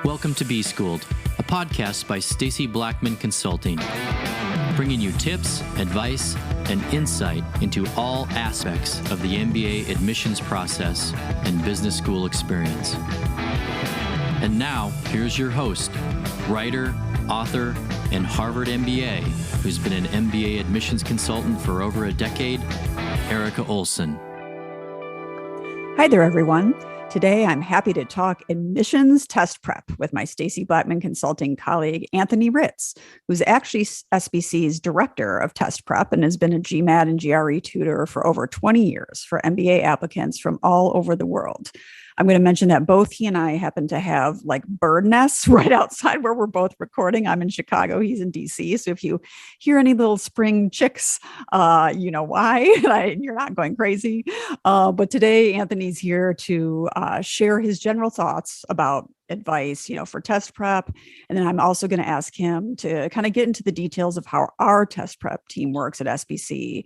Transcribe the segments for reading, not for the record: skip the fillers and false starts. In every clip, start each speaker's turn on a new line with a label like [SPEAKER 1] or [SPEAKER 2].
[SPEAKER 1] Welcome to Be Schooled, a podcast by Stacy Blackman Consulting, bringing you tips, advice, and insight into all aspects of the MBA admissions process and business school experience. And now, here's your host, writer, author, and Harvard MBA, who's been an MBA admissions consultant for over a decade, Erica Olson.
[SPEAKER 2] Hi there, everyone. Today, I'm happy to talk admissions test prep with my Stacy Blackman Consulting colleague, Anthony Ritz, who's actually SBC's director of test prep and has been a GMAT and GRE tutor for over 20 years for MBA applicants from all over the world. I'm going to mention that both he and I happen to have like bird nests right outside where we're both recording. I'm in Chicago, he's in DC. So if you hear any little spring chicks, you know why. You're not going crazy. But today, Anthony's here to share his general thoughts about advice, for test prep. And then I'm also going to ask him to kind of get into the details of how our test prep team works at SBC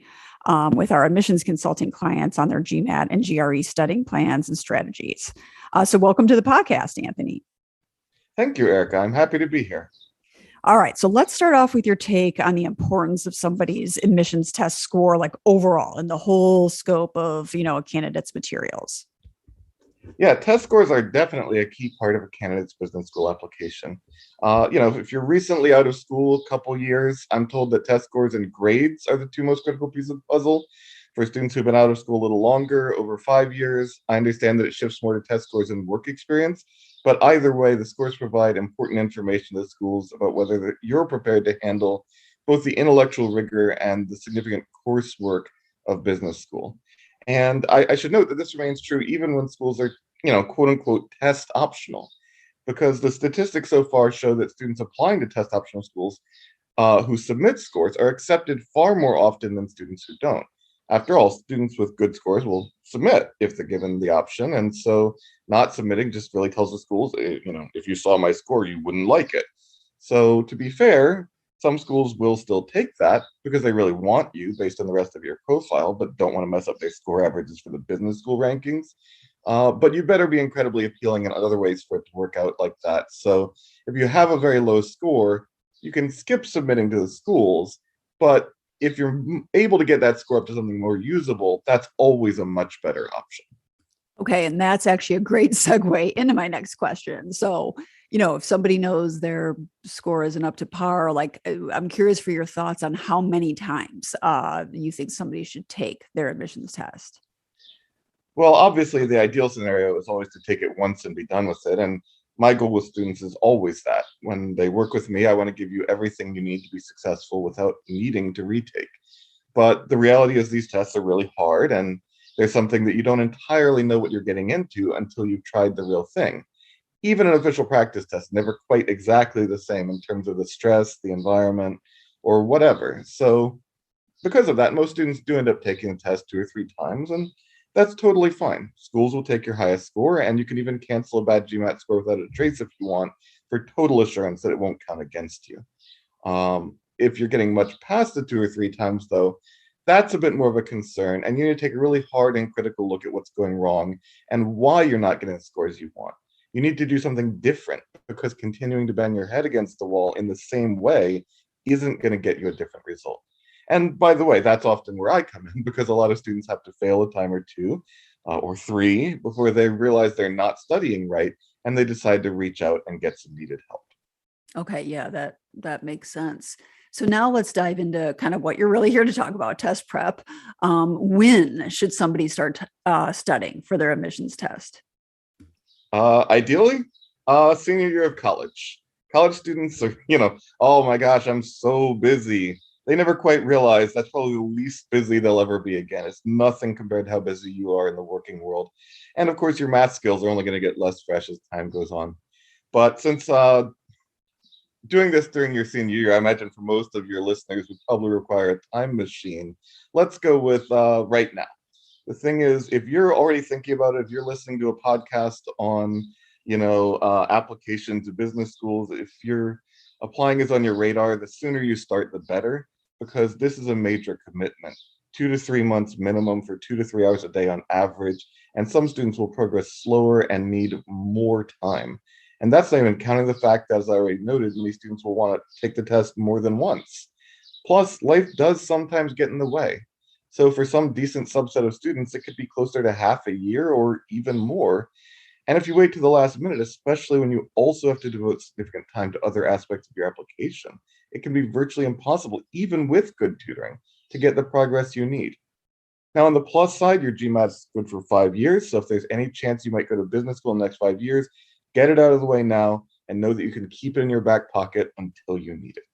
[SPEAKER 2] with our admissions consulting clients on their GMAT and GRE studying plans and strategies. So welcome to the podcast, Anthony.
[SPEAKER 3] Thank you, Erica. I'm happy to be here.
[SPEAKER 2] All right. So let's start off with your take on the importance of somebody's admissions test score, like overall in the whole scope of, a candidate's materials.
[SPEAKER 3] Yeah, test scores are definitely a key part of a candidate's business school application. If you're recently out of school a couple years, I'm told that test scores and grades are the two most critical pieces of the puzzle. For students who've been out of school a little longer, over 5 years, I understand that it shifts more to test scores and work experience. But either way, the scores provide important information to schools about whether you're prepared to handle both the intellectual rigor and the significant coursework of business school. And I should note that this remains true even when schools are, quote unquote, test optional, because the statistics so far show that students applying to test optional schools who submit scores are accepted far more often than students who don't. After all, students with good scores will submit if they're given the option. And so not submitting just really tells the schools, if you saw my score, you wouldn't like it. So to be fair, some schools will still take that because they really want you based on the rest of your profile, but don't want to mess up their score averages for the business school rankings. But you better be incredibly appealing in other ways for it to work out like that. So if you have a very low score, you can skip submitting to the schools. But if you're able to get that score up to something more usable, that's always a much better option.
[SPEAKER 2] Okay, and that's actually a great segue into my next question. So, if somebody knows their score isn't up to par, I'm curious for your thoughts on how many times you think somebody should take their admissions test.
[SPEAKER 3] Well, obviously, the ideal scenario is always to take it once and be done with it. And my goal with students is always that. When they work with me, I want to give you everything you need to be successful without needing to retake. But the reality is these tests are really hard, and there's something that you don't entirely know what you're getting into until you've tried the real thing. Even an official practice test, never quite exactly the same in terms of the stress, the environment, or whatever. So because of that, most students do end up taking the test 2 or 3 times, and that's totally fine. Schools will take your highest score, and you can even cancel a bad GMAT score without a trace if you want, for total assurance that it won't count against you. If you're getting much past the 2 or 3 times, though, that's a bit more of a concern, and you need to take a really hard and critical look at what's going wrong and why you're not getting the scores you want. You need to do something different, because continuing to bang your head against the wall in the same way isn't going to get you a different result. And by the way, that's often where I come in, because a lot of students have to fail a time or 2 or 3 before they realize they're not studying right, and they decide to reach out and get some needed help.
[SPEAKER 2] Okay, yeah, that makes sense. So now let's dive into kind of what you're really here to talk about, test prep. When should somebody start studying for their admissions test?
[SPEAKER 3] Ideally, senior year of college. College students are, oh my gosh, I'm so busy. They never quite realize that's probably the least busy they'll ever be again. It's nothing compared to how busy you are in the working world. And of course, your math skills are only going to get less fresh as time goes on. But since doing this during your senior year, I imagine for most of your listeners would probably require a time machine. Let's go with right now. The thing is, if you're already thinking about it, if you're listening to a podcast on, application to business schools, if you're applying is on your radar, the sooner you start, the better, because this is a major commitment. 2 to 3 months minimum for 2 to 3 hours a day on average. And some students will progress slower and need more time. And that's not even counting the fact that, as I already noted, many students will want to take the test more than once. Plus, life does sometimes get in the way. So for some decent subset of students, it could be closer to half a year or even more. And if you wait to the last minute, especially when you also have to devote significant time to other aspects of your application, it can be virtually impossible, even with good tutoring, to get the progress you need. Now, on the plus side, your GMAT is good for 5 years. So if there's any chance you might go to business school in the next 5 years, get it out of the way now and know that you can keep it in your back pocket until you need it.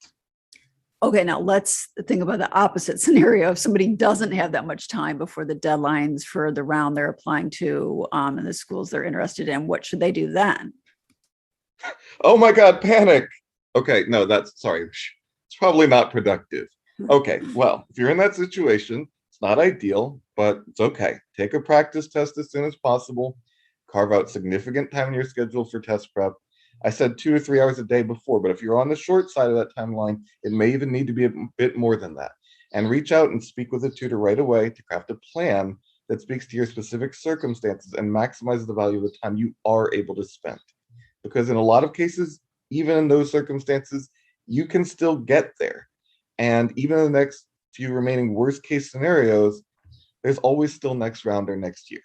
[SPEAKER 2] Okay, now let's think about the opposite scenario. If somebody doesn't have that much time before the deadlines for the round they're applying to and the schools they're interested in, what should they do then?
[SPEAKER 3] Oh my God, panic. Okay, no, sorry. It's probably not productive. Okay, well, if you're in that situation, it's not ideal, but it's okay. Take a practice test as soon as possible. Carve out significant time in your schedule for test prep. I said 2 or 3 hours a day before, but if you're on the short side of that timeline, it may even need to be a bit more than that. And reach out and speak with a tutor right away to craft a plan that speaks to your specific circumstances and maximizes the value of the time you are able to spend. Because in a lot of cases, even in those circumstances, you can still get there. And even in the next few remaining worst case scenarios, there's always still next round or next year.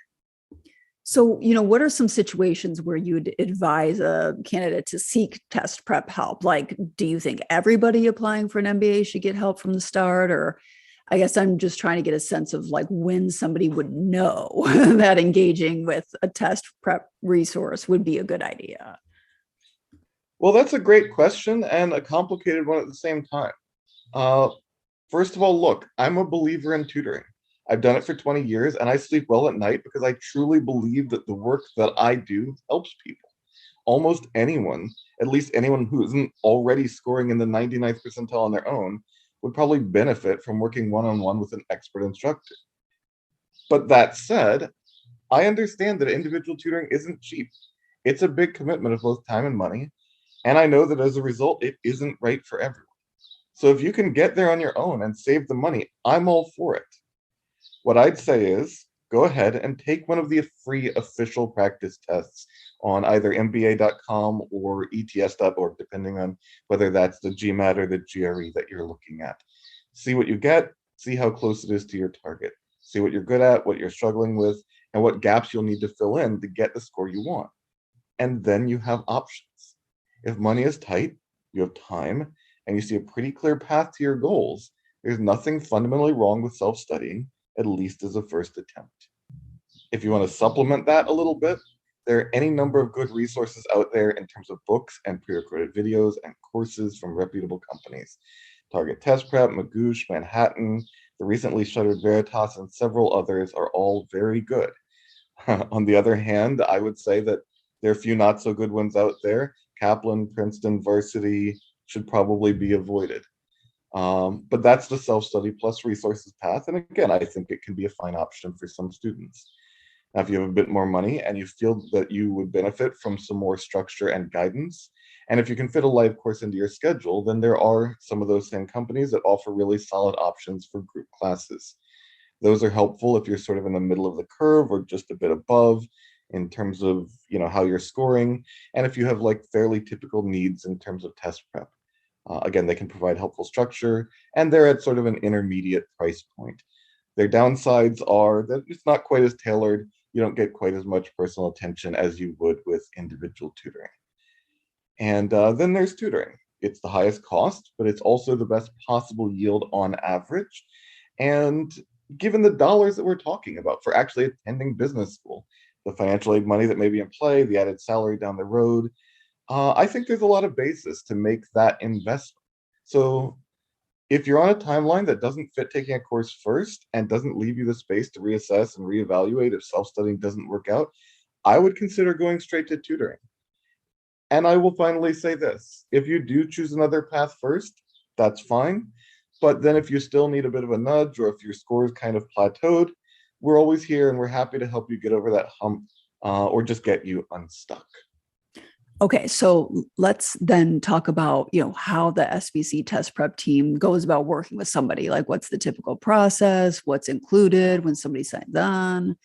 [SPEAKER 2] So, what are some situations where you'd advise a candidate to seek test prep help? Like, do you think everybody applying for an MBA should get help from the start? Or I guess I'm just trying to get a sense of like when somebody would know that engaging with a test prep resource would be a good idea.
[SPEAKER 3] Well, that's a great question and a complicated one at the same time. First of all, look, I'm a believer in tutoring. I've done it for 20 years and I sleep well at night because I truly believe that the work that I do helps people. Almost anyone, at least anyone who isn't already scoring in the 99th percentile on their own, would probably benefit from working one-on-one with an expert instructor. But that said, I understand that individual tutoring isn't cheap. It's a big commitment of both time and money. And I know that as a result, it isn't right for everyone. So if you can get there on your own and save the money, I'm all for it. What I'd say is go ahead and take one of the free official practice tests on either MBA.com or ETS.org, depending on whether that's the GMAT or the GRE that you're looking at. See what you get, see how close it is to your target, see what you're good at, what you're struggling with, and what gaps you'll need to fill in to get the score you want. And then you have options. If money is tight, you have time, and you see a pretty clear path to your goals, there's nothing fundamentally wrong with self-studying, at least as a first attempt. If you want to supplement that a little bit, there are any number of good resources out there in terms of books and pre-recorded videos and courses from reputable companies. Target Test Prep, Magoosh, Manhattan, the recently shuttered Veritas, and several others are all very good. On the other hand, I would say that there are a few not so good ones out there. Kaplan, Princeton, Varsity should probably be avoided. But that's the self-study plus resources path. And again, I think it can be a fine option for some students. Now, if you have a bit more money and you feel that you would benefit from some more structure and guidance, and if you can fit a live course into your schedule, then there are some of those same companies that offer really solid options for group classes. Those are helpful if you're sort of in the middle of the curve or just a bit above in terms of, how you're scoring. And if you have like fairly typical needs in terms of test prep. Again, they can provide helpful structure, and they're at sort of an intermediate price point. Their downsides are that it's not quite as tailored. You don't get quite as much personal attention as you would with individual tutoring. And then there's tutoring. It's the highest cost, but it's also the best possible yield on average. And given the dollars that we're talking about for actually attending business school, the financial aid money that may be in play, the added salary down the road, I think there's a lot of basis to make that investment. So if you're on a timeline that doesn't fit taking a course first and doesn't leave you the space to reassess and reevaluate if self-studying doesn't work out, I would consider going straight to tutoring. And I will finally say this, if you do choose another path first, that's fine. But then if you still need a bit of a nudge or if your score is kind of plateaued, we're always here and we're happy to help you get over that hump or just get you unstuck.
[SPEAKER 2] Okay, so let's then talk about, how the SBC test prep team goes about working with somebody. Like, what's the typical process? What's included when somebody signs on?